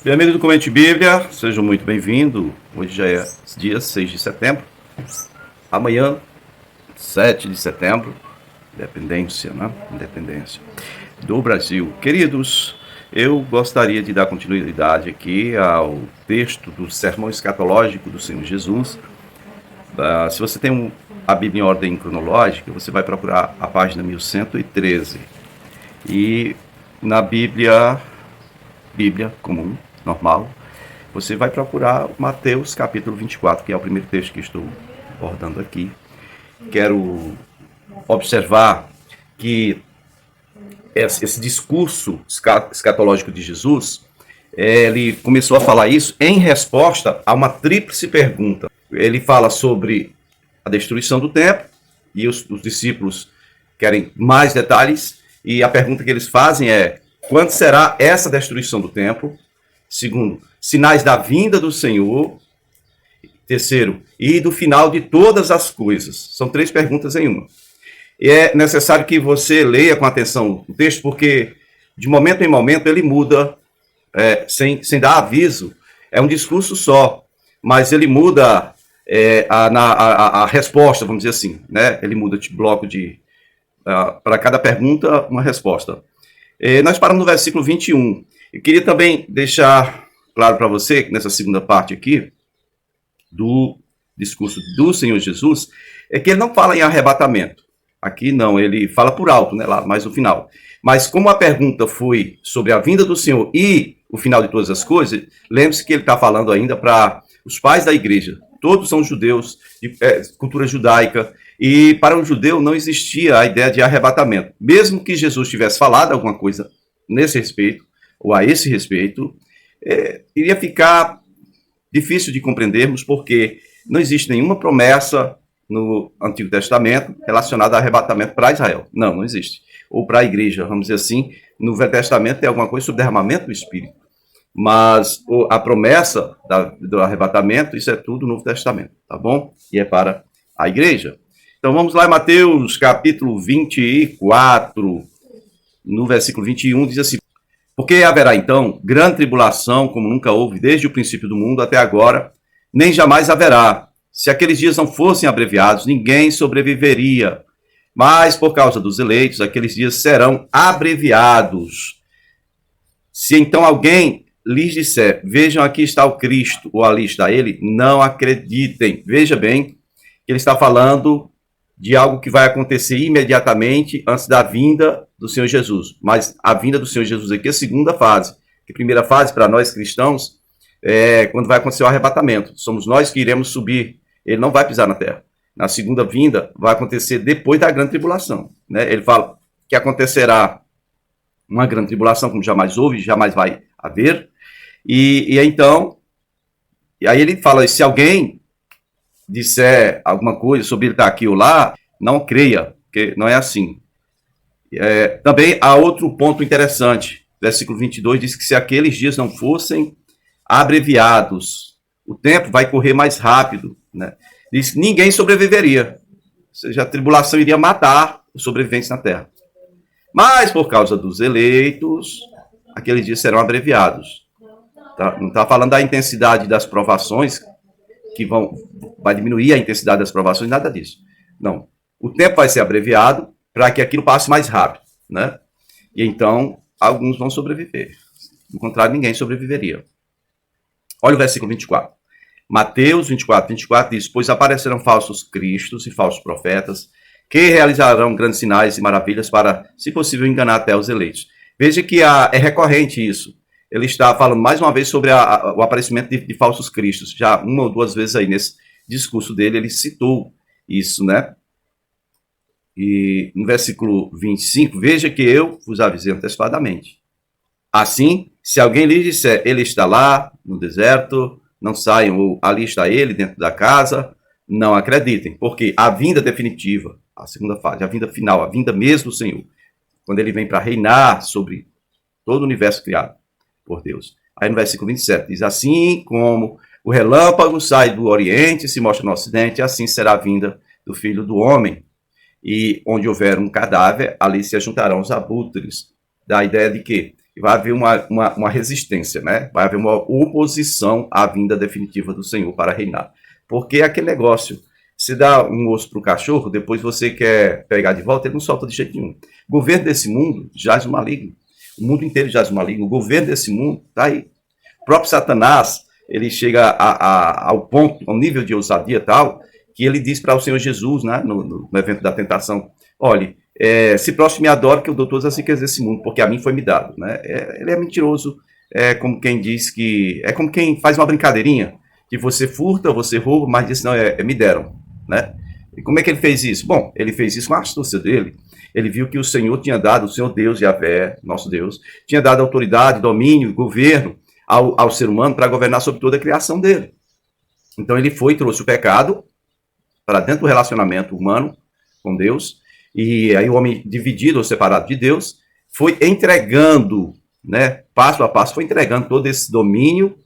Bem, amigo do Comente Bíblia, sejam muito bem-vindos. Hoje já é dia 6 de setembro. Amanhã, 7 de setembro, independência, né? Independência do Brasil. Queridos, eu gostaria de dar continuidade aqui ao texto do Sermão Escatológico do Senhor Jesus. Se você tem a Bíblia em ordem cronológica, você vai procurar a página 1113. E na Bíblia comum, normal, você vai procurar Mateus capítulo 24, que é o primeiro texto que estou abordando aqui. Quero observar que esse discurso escatológico de Jesus, ele começou a falar isso em resposta a uma tríplice pergunta. Ele fala sobre a destruição do templo, e os discípulos querem mais detalhes, e a pergunta que eles fazem é: quando será essa destruição do templo? Segundo, sinais da vinda do Senhor. Terceiro, e do final de todas as coisas. São três perguntas em uma. E é necessário que você leia com atenção o texto, porque de momento em momento ele muda, sem dar aviso. É um discurso só, mas ele muda a resposta, vamos dizer assim, né? Ele muda de bloco para cada pergunta, uma resposta. Nós paramos no versículo 21. Eu queria também deixar claro para você, que nessa segunda parte aqui, do discurso do Senhor Jesus, é que ele não fala em arrebatamento. Aqui não, ele fala por alto, né, lá mais no final. Mas como a pergunta foi sobre a vinda do Senhor e o final de todas as coisas, lembre-se que ele está falando ainda para os pais da igreja. Todos são judeus, de cultura judaica, e para um judeu não existia a ideia de arrebatamento. Mesmo que Jesus tivesse falado alguma coisa nesse respeito, ou a esse respeito, iria ficar difícil de compreendermos, porque não existe nenhuma promessa no Antigo Testamento relacionada a arrebatamento para Israel. Não existe. Ou para a igreja, vamos dizer assim. No Velho Testamento tem alguma coisa sobre derramamento do Espírito. Mas a promessa do arrebatamento, isso é tudo no Novo Testamento, tá bom? E é para a igreja. Então vamos lá em Mateus capítulo 24, no versículo 21, diz assim: porque haverá então grande tribulação, como nunca houve desde o princípio do mundo até agora, nem jamais haverá. Se aqueles dias não fossem abreviados, ninguém sobreviveria. Mas por causa dos eleitos, aqueles dias serão abreviados. Se então alguém lhes disser: vejam, aqui está o Cristo, ou ali está ele, não acreditem. Veja bem que ele está falando de algo que vai acontecer imediatamente antes da vinda do Senhor Jesus. Mas a vinda do Senhor Jesus aqui é a segunda fase. A primeira fase, para nós cristãos, é quando vai acontecer o arrebatamento. Somos nós que iremos subir. Ele não vai pisar na terra. Na segunda vinda, vai acontecer depois da grande tribulação, né? Ele fala que acontecerá uma grande tribulação, como jamais houve, jamais vai haver. E então, e aí ele fala: se alguém disser alguma coisa sobre ele estar aqui ou lá, não creia, porque não é assim. Também há outro ponto interessante. Versículo 22 diz que se aqueles dias não fossem abreviados, o tempo vai correr mais rápido, né? Diz que ninguém sobreviveria. Ou seja, a tribulação iria matar os sobreviventes na terra. Mas por causa dos eleitos, aqueles dias serão abreviados. Tá? Não está falando da intensidade das provações, que vai diminuir a intensidade das provações, nada disso. Não. O tempo vai ser abreviado para que aquilo passe mais rápido, né? E então, alguns vão sobreviver. Do contrário, ninguém sobreviveria. Olha o versículo 24. Mateus 24 diz: pois aparecerão falsos cristos e falsos profetas, que realizarão grandes sinais e maravilhas para, se possível, enganar até os eleitos. Veja que é recorrente isso. Ele está falando mais uma vez sobre o aparecimento de falsos cristos. Já uma ou duas vezes aí nesse discurso dele, ele citou isso, né? E no versículo 25, veja que eu vos avisei antecipadamente. Assim, se alguém lhes disser: ele está lá no deserto, não saiam, ou ali está ele dentro da casa, não acreditem, porque a vinda definitiva, a segunda fase, a vinda final, a vinda mesmo do Senhor, quando ele vem para reinar sobre todo o universo criado por Deus. Aí no versículo 27 diz: assim como o relâmpago sai do oriente e se mostra no ocidente, assim será a vinda do Filho do Homem. E onde houver um cadáver, ali se ajuntarão os abutres. Da ideia de que vai haver uma resistência, né? Vai haver uma oposição à vinda definitiva do Senhor para reinar. Porque é aquele negócio, se dá um osso para o cachorro, depois você quer pegar de volta, ele não solta de jeito nenhum. O governo desse mundo jaz no maligno. O mundo inteiro jaz no maligno. O governo desse mundo está aí. O próprio Satanás, ele chega ao ponto, ao nível de ousadia tal, que ele diz para o Senhor Jesus, né, no evento da tentação, olhe, se próximo me adora, que eu dou todas as riquezas desse mundo, porque a mim foi me dado. Né? Ele é mentiroso, é como quem diz que... É como quem faz uma brincadeirinha, que você furta, você rouba, mas diz, não, me deram. Né? E como é que ele fez isso? Bom, ele fez isso com a astúcia dele. Ele viu que o Senhor tinha dado, o Senhor Deus, Yahvé, nosso Deus, tinha dado autoridade, domínio, governo ao ser humano para governar sobre toda a criação dele. Então ele trouxe o pecado para dentro do relacionamento humano com Deus, e aí o homem dividido ou separado de Deus foi entregando, né, passo a passo, foi entregando todo esse domínio,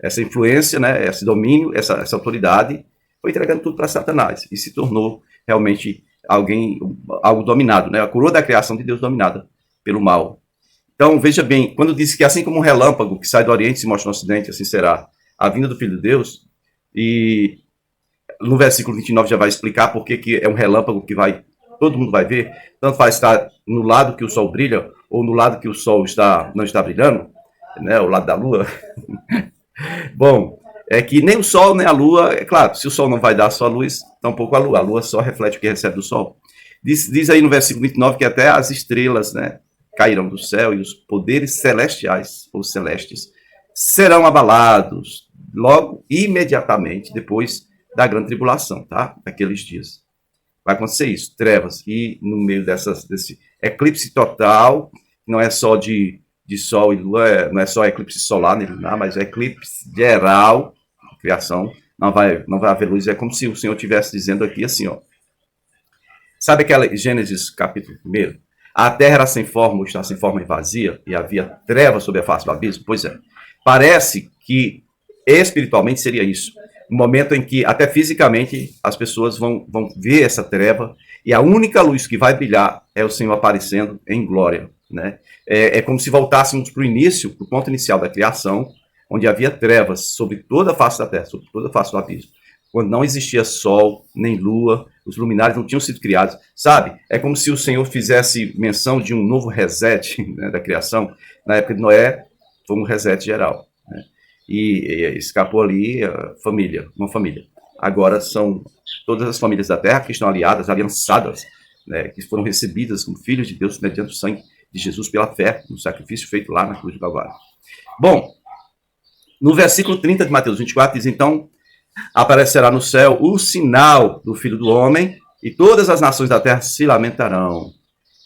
essa influência, né, esse domínio, essa autoridade, foi entregando tudo para Satanás e se tornou realmente algo dominado, né, a coroa da criação de Deus dominada pelo mal. Então, veja bem, quando diz que assim como um relâmpago que sai do Oriente e se mostra no Ocidente, assim será a vinda do Filho de Deus, e no versículo 29 já vai explicar por que é um relâmpago que todo mundo vai ver, tanto faz estar no lado que o sol brilha, ou no lado que o sol não está brilhando, né, o lado da lua. Bom, é que nem o sol nem a lua, é claro, se o sol não vai dar só luz, tampouco a lua só reflete o que recebe do sol. Diz aí no versículo 29 que até as estrelas, né, cairão do céu e os poderes celestiais, ou celestes, serão abalados logo, imediatamente, depois da grande tribulação, tá? Naqueles dias. Vai acontecer isso, trevas. E no meio desse eclipse total, não é só de sol e lua, não é só eclipse solar nem lunar, mas é eclipse geral, criação, não vai haver luz. É como se o Senhor estivesse dizendo aqui assim, ó. Sabe aquela Gênesis capítulo 1? A terra era sem forma, está sem forma e vazia, e havia trevas sobre a face do abismo? Pois é. Parece que espiritualmente seria isso. Um momento em que, até fisicamente, as pessoas vão ver essa treva, e a única luz que vai brilhar é o Senhor aparecendo em glória. Né? É como se voltássemos para o início, para o ponto inicial da criação, onde havia trevas sobre toda a face da terra, sobre toda a face do abismo. Quando não existia sol, nem lua, os luminares não tinham sido criados. Sabe? É como se o Senhor fizesse menção de um novo reset, né, da criação. Na época de Noé, foi um reset geral. Né? E escapou ali uma família. Agora são todas as famílias da terra que estão aliadas, aliançadas, né, que foram recebidas como filhos de Deus mediante o sangue de Jesus pela fé, no sacrifício feito lá na cruz do Calvário. Bom, no versículo 30 de Mateus 24 diz, então, aparecerá no céu o sinal do Filho do Homem, e todas as nações da terra se lamentarão,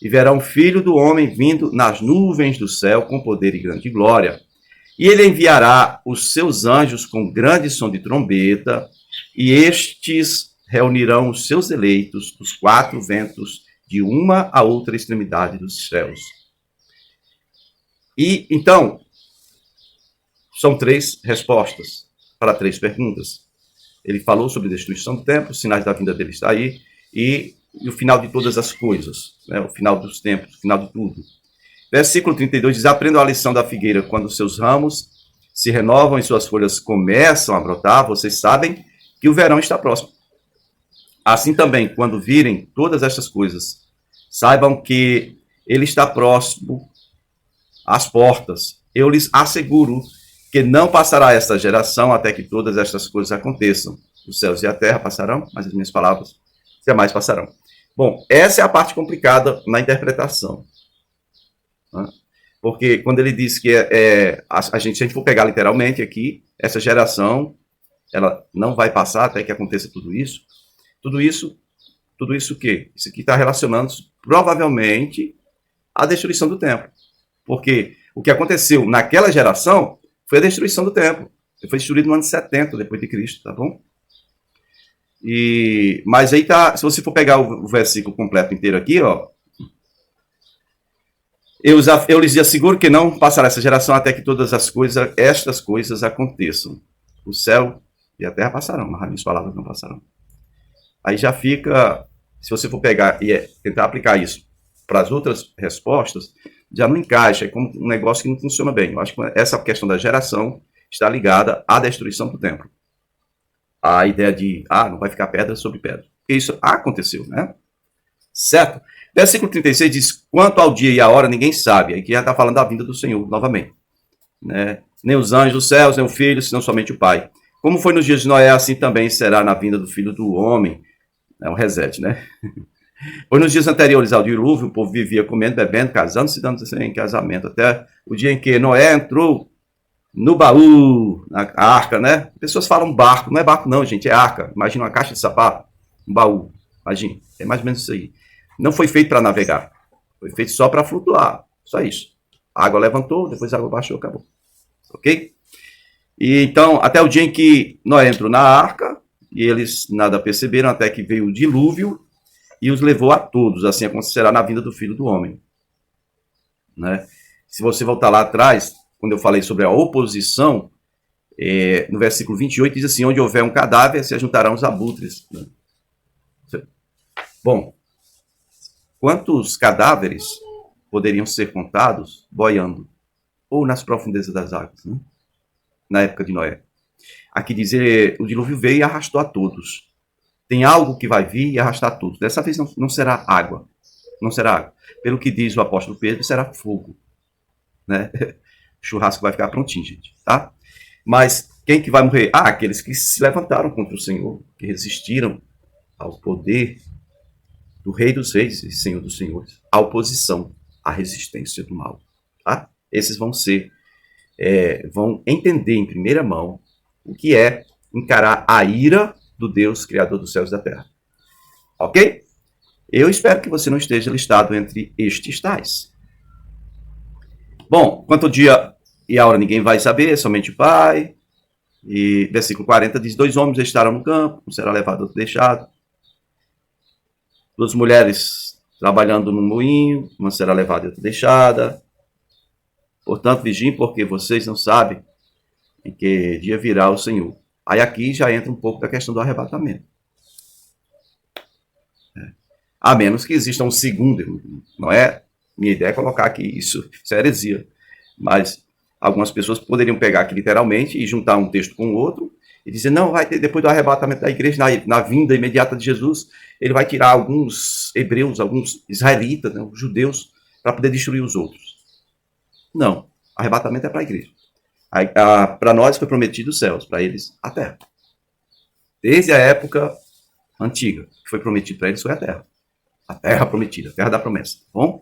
e verão o Filho do Homem vindo nas nuvens do céu com poder e grande glória. E ele enviará os seus anjos com grande som de trombeta, e estes reunirão os seus eleitos dos 4 ventos, de uma a outra extremidade dos céus. E, então, são 3 respostas para 3 perguntas. Ele falou sobre a destruição do templo, os sinais da vinda dele está aí, e o final de todas as coisas, né? O final dos tempos, o final de tudo. Versículo 32 diz, aprendam a lição da figueira, quando seus ramos se renovam e suas folhas começam a brotar, vocês sabem que o verão está próximo. Assim também, quando virem todas estas coisas, saibam que ele está próximo às portas. Eu lhes asseguro que não passará esta geração até que todas estas coisas aconteçam. Os céus e a terra passarão, mas as minhas palavras jamais passarão. Bom, essa é a parte complicada na interpretação. Né? Porque quando ele diz que se a gente for pegar literalmente aqui, essa geração, ela não vai passar até que aconteça tudo isso. Tudo isso o quê? Isso aqui está relacionando provavelmente à destruição do templo. Porque o que aconteceu naquela geração foi a destruição do templo. Ele foi destruído no ano 70 depois de Cristo, tá bom? Mas aí tá, se você for pegar o versículo completo inteiro aqui, ó, eu lhes asseguro que não passará essa geração até que todas estas coisas aconteçam. O céu e a terra passarão, mas as minhas palavras não passarão. Aí já fica, se você for pegar e tentar aplicar isso para as outras respostas, já não encaixa, é como um negócio que não funciona bem. Eu acho que essa questão da geração está ligada à destruição do templo. A ideia de, não vai ficar pedra sobre pedra. Isso aconteceu, né? Certo? Versículo 36 diz, quanto ao dia e a hora, ninguém sabe. Aqui já está falando da vinda do Senhor, novamente. Né? Nem os anjos dos céus, nem o Filho, senão somente o Pai. Como foi nos dias de Noé, assim também será na vinda do Filho do Homem. É um reset, né? Pois nos dias anteriores ao dilúvio, o povo vivia comendo, bebendo, casando-se, dando-se em casamento. Até o dia em que Noé entrou no baú, na arca, né? Pessoas falam barco. Não é barco não, gente, é arca. Imagina uma caixa de sapato, um baú. Imagina, é mais ou menos isso aí. Não foi feito para navegar. Foi feito só para flutuar. Só isso. A água levantou, depois a água baixou, acabou. Ok? E então, até o dia em que Noé entrou na arca, e eles nada perceberam, até que veio o dilúvio, e os levou a todos. Assim acontecerá na vinda do Filho do Homem. Né? Se você voltar lá atrás, quando eu falei sobre a oposição, no versículo 28, diz assim, onde houver um cadáver, se ajuntarão os abutres. Né? Bom, quantos cadáveres poderiam ser contados boiando? Ou nas profundezas das águas, né? Na época de Noé. Aqui diz, o dilúvio veio e arrastou a todos. Tem algo que vai vir e arrastar todos. Dessa vez não será água. Não será água. Pelo que diz o apóstolo Pedro, será fogo. Né? O churrasco vai ficar prontinho, gente. Tá? Mas quem que vai morrer? Aqueles que se levantaram contra o Senhor, que resistiram ao poder do Rei dos Reis e Senhor dos Senhores. A oposição, a resistência do mal. Tá? Esses vão vão entender em primeira mão o que é encarar a ira do Deus Criador dos céus e da terra. Ok? Eu espero que você não esteja listado entre estes tais. Bom, quanto ao dia e a hora ninguém vai saber, somente o Pai. E versículo 40 diz, 2 homens estarão no campo, um será levado, outro deixado. 2 mulheres trabalhando no moinho, uma será levada e outra deixada. Portanto, vigiem, porque vocês não sabem em que dia virá o Senhor. Aí aqui já entra um pouco da questão do arrebatamento. A menos que exista um segundo, não é? Minha ideia é colocar aqui isso é heresia. Mas algumas pessoas poderiam pegar aqui literalmente e juntar um texto com o outro e dizer, não, vai ter, depois do arrebatamento da igreja, na vinda imediata de Jesus, ele vai tirar alguns hebreus, alguns israelitas, né, os judeus, para poder destruir os outros. Não, arrebatamento é para a igreja. Para nós foi prometido os céus, para eles a terra. Desde a época antiga, que foi prometido para eles foi a terra prometida, a terra da promessa. Tá bom?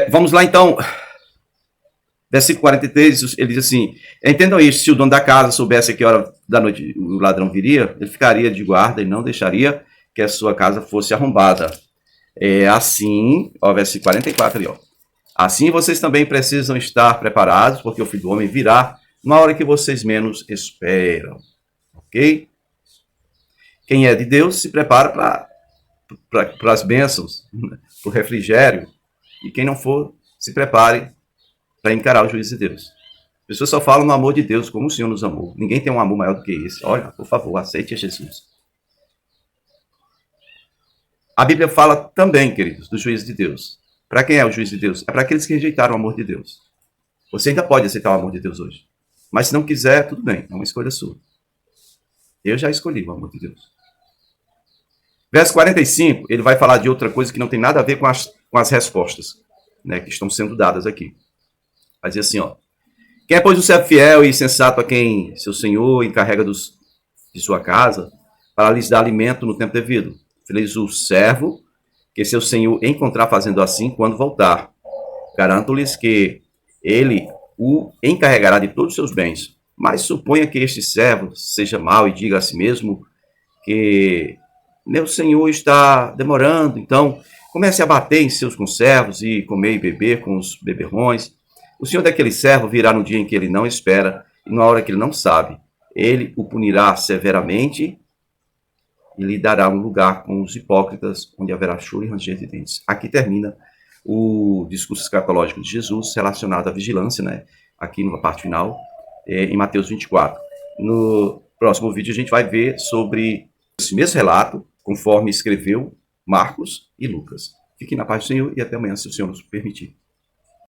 Vamos lá então, versículo 43, ele diz assim, entendam isso, se o dono da casa soubesse a que hora da noite o ladrão viria, ele ficaria de guarda e não deixaria que a sua casa fosse arrombada. Assim, versículo 44 ali, assim vocês também precisam estar preparados, porque o Filho do Homem virá na hora que vocês menos esperam. Ok? Quem é de Deus se prepara para as bênçãos, para o refrigério. E quem não for, se prepare para encarar o juízo de Deus. As pessoas só falam no amor de Deus, como o Senhor nos amou. Ninguém tem um amor maior do que esse. Olha, por favor, aceite a Jesus. A Bíblia fala também, queridos, do juízo de Deus. Para quem é o juízo de Deus? É para aqueles que rejeitaram o amor de Deus. Você ainda pode aceitar o amor de Deus hoje. Mas se não quiser, tudo bem, é uma escolha sua. Eu já escolhi o amor de Deus. Verso 45, ele vai falar de outra coisa que não tem nada a ver com as respostas, né, que estão sendo dadas aqui. Vai dizer assim, quem é, pois, o servo fiel e sensato a quem seu senhor encarrega de sua casa para lhes dar alimento no tempo devido? Feliz o servo que seu senhor encontrar fazendo assim quando voltar. Garanto-lhes que ele o encarregará de todos os seus bens. Mas suponha que este servo seja mau e diga a si mesmo que meu senhor está demorando, então comece a bater em seus conservos e comer e beber com os beberrões. O senhor daquele servo virá no dia em que ele não espera e na hora que ele não sabe. Ele o punirá severamente e lhe dará um lugar com os hipócritas, onde haverá choro e ranger de dentes. Aqui termina o discurso escatológico de Jesus relacionado à vigilância, né? Aqui na parte final, em Mateus 24. No próximo vídeo a gente vai ver sobre esse mesmo relato, conforme escreveu Marcos e Lucas. Fiquem na paz do Senhor e até amanhã, se o Senhor nos permitir.